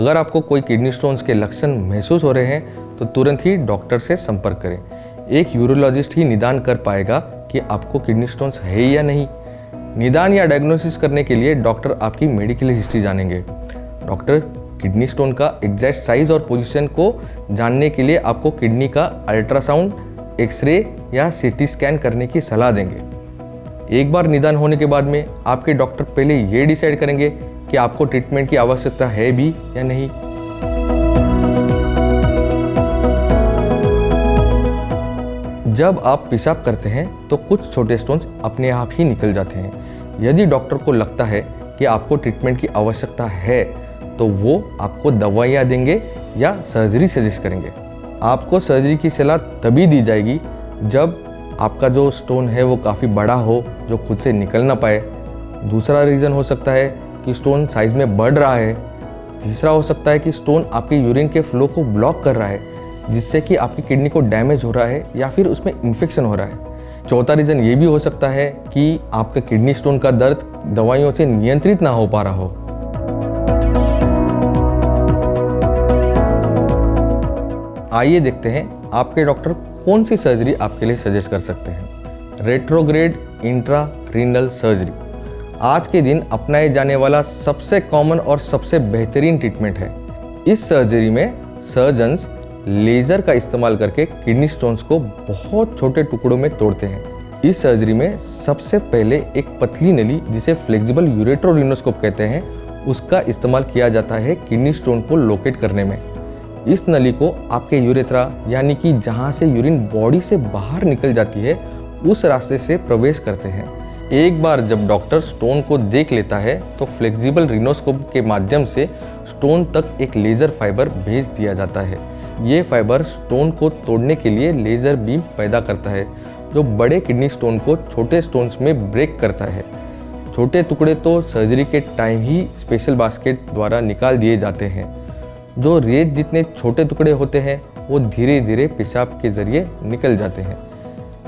अगर आपको कोई किडनी स्टोन्स के लक्षण महसूस हो रहे हैं तो तुरंत ही डॉक्टर से संपर्क करें। एक यूरोलॉजिस्ट ही निदान कर पाएगा कि आपको किडनी स्टोन्स है या नहीं। निदान या डायग्नोसिस करने के लिए डॉक्टर आपकी मेडिकल हिस्ट्री जानेंगे। डॉक्टर किडनी स्टोन का एग्जैक्ट साइज और पोजीशन को जानने के लिए आपको किडनी का अल्ट्रासाउंड, एक्सरे या सीटी स्कैन करने की सलाह देंगे। एक बार निदान होने के बाद में आपके डॉक्टर पहले ये डिसाइड करेंगे कि आपको ट्रीटमेंट की आवश्यकता है भी या नहीं। जब आप पेशाब करते हैं तो कुछ छोटे स्टोन्स अपने आप ही निकल जाते हैं। यदि डॉक्टर को लगता है कि आपको ट्रीटमेंट की आवश्यकता है तो वो आपको दवाइयाँ देंगे या सर्जरी सजेस्ट करेंगे। आपको सर्जरी की सलाह तभी दी जाएगी जब आपका जो स्टोन है वो काफ़ी बड़ा हो, जो खुद से निकल ना पाए। दूसरा रीज़न हो सकता है कि स्टोन साइज में बढ़ रहा है। तीसरा हो सकता है कि स्टोन आपके यूरिन के फ्लो को ब्लॉक कर रहा है, जिससे कि आपकी किडनी को डैमेज हो रहा है या फिर उसमें इन्फेक्शन हो रहा है। चौथा रीज़न ये भी हो सकता है कि आपका किडनी स्टोन का दर्द दवाइयों से नियंत्रित ना हो पा रहा हो। आइए देखते हैं आपके डॉक्टर कौन सी सर्जरी आपके लिए सजेस्ट कर सकते हैं। रेट्रोग्रेड इंट्रा रीनल सर्जरी आज के दिन अपनाए जाने वाला सबसे कॉमन और सबसे बेहतरीन ट्रीटमेंट है। इस सर्जरी में सर्जन्स लेज़र का इस्तेमाल करके किडनी स्टोन्स को बहुत छोटे टुकड़ों में तोड़ते हैं। इस सर्जरी में सबसे पहले एक पतली नली, जिसे फ्लेक्सिबल यूरेट्रोरिनोस्कोप कहते हैं, उसका इस्तेमाल किया जाता है किडनी स्टोन को लोकेट करने में। इस नली को आपके यूरेथ्रा, यानी कि जहाँ से यूरिन बॉडी से बाहर निकल जाती है, उस रास्ते से प्रवेश करते हैं। एक बार जब डॉक्टर स्टोन को देख लेता है तो फ्लेक्सिबल रिनोस्कोप के माध्यम से स्टोन तक एक लेज़र फाइबर भेज दिया जाता है। ये फाइबर स्टोन को तोड़ने के लिए लेज़र बीम पैदा करता है, जो बड़े किडनी स्टोन को छोटे स्टोन्स में ब्रेक करता है। छोटे टुकड़े तो सर्जरी के टाइम ही स्पेशल बास्केट द्वारा निकाल दिए जाते हैं। जो रेत जितने छोटे टुकड़े होते हैं वो धीरे धीरे पेशाब के जरिए निकल जाते हैं।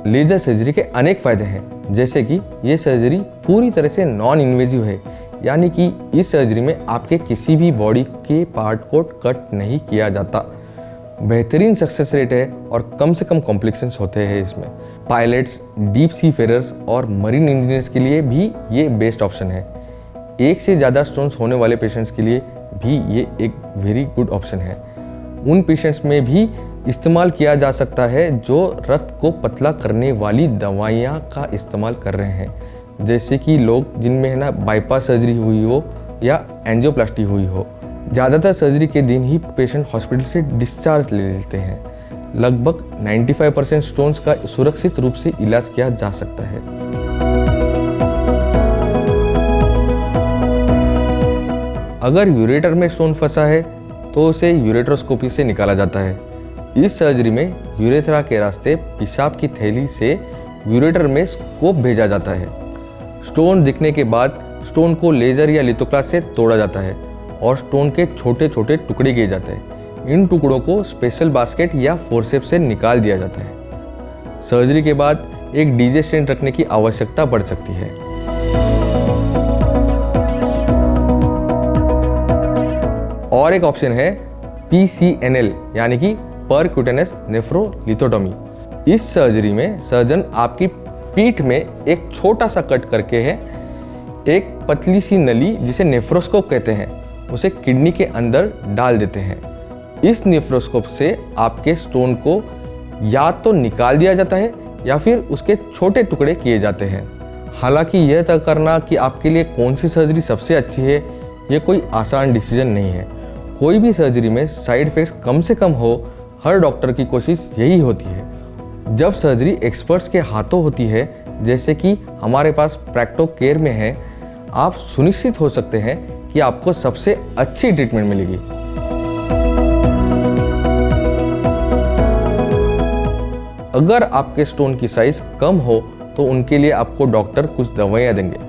लेज़र सर्जरी के अनेक फ़ायदे हैं, जैसे कि ये सर्जरी पूरी तरह से नॉन इन्वेजिव है, यानी कि इस सर्जरी में आपके किसी भी बॉडी के पार्ट को कट नहीं किया जाता। बेहतरीन सक्सेस रेट है और कम से कम कॉम्प्लिकेशंस होते हैं इसमें। पायलट्स, डीप सी फेरर्स और मरीन इंजीनियर्स के लिए भी ये बेस्ट ऑप्शन है। एक से ज़्यादा स्टोन्स होने वाले पेशेंट्स के लिए भी ये एक वेरी गुड ऑप्शन है। उन पेशेंट्स में भी इस्तेमाल किया जा सकता है जो रक्त को पतला करने वाली दवाइयाँ का इस्तेमाल कर रहे हैं, जैसे कि लोग जिनमें है ना बाईपास सर्जरी हुई हो या एंजियोप्लास्टी हुई हो। ज़्यादातर सर्जरी के दिन ही पेशेंट हॉस्पिटल से डिस्चार्ज ले लेते हैं। लगभग 95% स्टोन्स का सुरक्षित रूप से इलाज किया जा सकता है। अगर यूरेटर में स्टोन फंसा है तो उसे यूरेट्रोस्कोपी से निकाला जाता है। इस सर्जरी में यूरेथ्रा के रास्ते पेशाब की थैली से यूरेटर में स्कोप भेजा जाता है। स्टोन दिखने के बाद स्टोन को लेज़र या लिथोग्राफ से तोड़ा जाता है और स्टोन के छोटे छोटे टुकड़े किए जाते हैं। इन टुकड़ों को स्पेशल बास्केट या फोर्सेप्स से निकाल दिया जाता है। सर्जरी के बाद एक डीजे स्टेंट रखने की आवश्यकता पड़ सकती है। और एक ऑप्शन है PCNL, यानी कि परक्यूटेनस नेफ्रोलिथोटोमी। इस सर्जरी में सर्जन आपकी पीठ में एक छोटा सा कट करके है एक पतली सी नली, जिसे नेफ्रोस्कोप कहते हैं, उसे किडनी के अंदर डाल देते हैं। इस नेफ्रोस्कोप से आपके स्टोन को या तो निकाल दिया जाता है या फिर उसके छोटे टुकड़े किए जाते हैं। हालांकि यह तय करना कि आपके लिए कौन सी सर्जरी सबसे अच्छी है, ये कोई आसान डिसीजन नहीं है। कोई भी सर्जरी में साइड इफेक्ट्स कम से कम हो, हर डॉक्टर की कोशिश यही होती है। जब सर्जरी एक्सपर्ट्स के हाथों होती है, जैसे कि हमारे पास प्रैक्टो केयर में है, आप सुनिश्चित हो सकते हैं कि आपको सबसे अच्छी ट्रीटमेंट मिलेगी। अगर आपके स्टोन की साइज कम हो तो उनके लिए आपको डॉक्टर कुछ दवाइयाँ देंगे।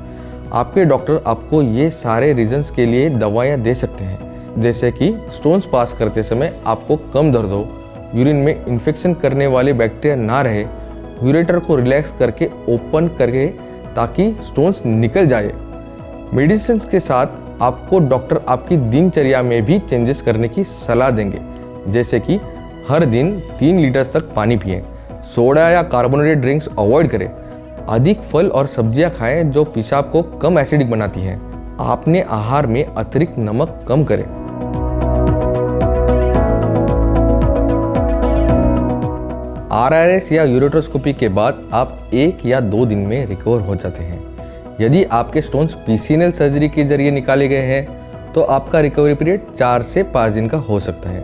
आपके डॉक्टर आपको ये सारे रीजंस के लिए दवाइयाँ दे सकते हैं, जैसे कि स्टोन्स पास करते समय आपको कम दर्द हो, यूरिन में इन्फेक्शन करने वाले बैक्टीरिया ना रहे, यूरेटर को रिलैक्स करके ओपन करके ताकि स्टोन्स निकल जाए। मेडिसिन के साथ आपको डॉक्टर आपकी दिनचर्या में भी चेंजेस करने की सलाह देंगे, जैसे कि हर दिन 3 लीटर तक पानी पिएं, सोडा या कार्बोनेटेड ड्रिंक्स अवॉइड करें, अधिक फल और सब्जियां खाएं जो पेशाब को कम एसिडिक बनाती हैं, अपने आहार में अतिरिक्त नमक कम करें। RRS या यूरेट्रोस्कोपी के बाद आप 1 या 2 दिन में रिकवर हो जाते हैं। यदि आपके स्टोन्स PCNL सर्जरी के जरिए निकाले गए हैं तो आपका रिकवरी पीरियड 4 से 5 दिन का हो सकता है।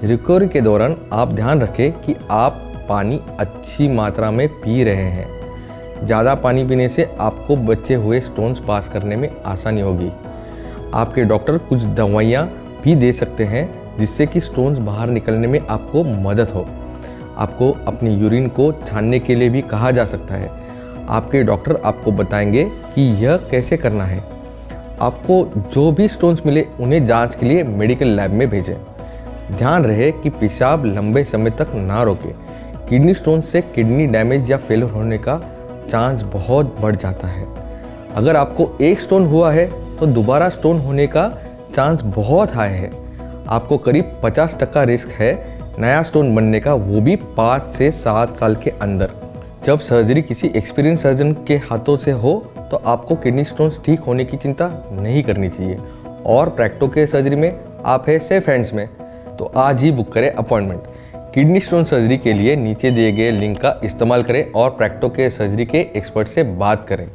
रिकवरी के दौरान आप ध्यान रखें कि आप पानी अच्छी मात्रा में पी रहे हैं। ज़्यादा पानी पीने से आपको बचे हुए स्टोन्स पास करने में आसानी होगी। आपके डॉक्टर कुछ दवाइयाँ भी दे सकते हैं जिससे कि स्टोन्स बाहर निकलने में आपको मदद हो। आपको अपनी यूरिन को छानने के लिए भी कहा जा सकता है। आपके डॉक्टर आपको बताएंगे कि यह कैसे करना है। आपको जो भी स्टोन्स मिले उन्हें जांच के लिए मेडिकल लैब में भेजें। ध्यान रहे कि पेशाब लंबे समय तक ना रोके। किडनी स्टोन से किडनी डैमेज या फेलियर होने का चांस बहुत बढ़ जाता है। अगर आपको एक स्टोन हुआ है तो दोबारा स्टोन होने का चांस बहुत हाई है। आपको करीब 50% रिस्क है नया स्टोन बनने का, वो भी 5 से 7 साल के अंदर। जब सर्जरी किसी एक्सपीरियंस सर्जन के हाथों से हो तो आपको किडनी स्टोन्स ठीक होने की चिंता नहीं करनी चाहिए और प्रैक्टो के सर्जरी में आप है सेफ हैंड्स में। तो आज ही बुक करें अपॉइंटमेंट। किडनी स्टोन सर्जरी के लिए नीचे दिए गए लिंक का इस्तेमाल करें और प्रैक्टो के सर्जरी के एक्सपर्ट से बात करें।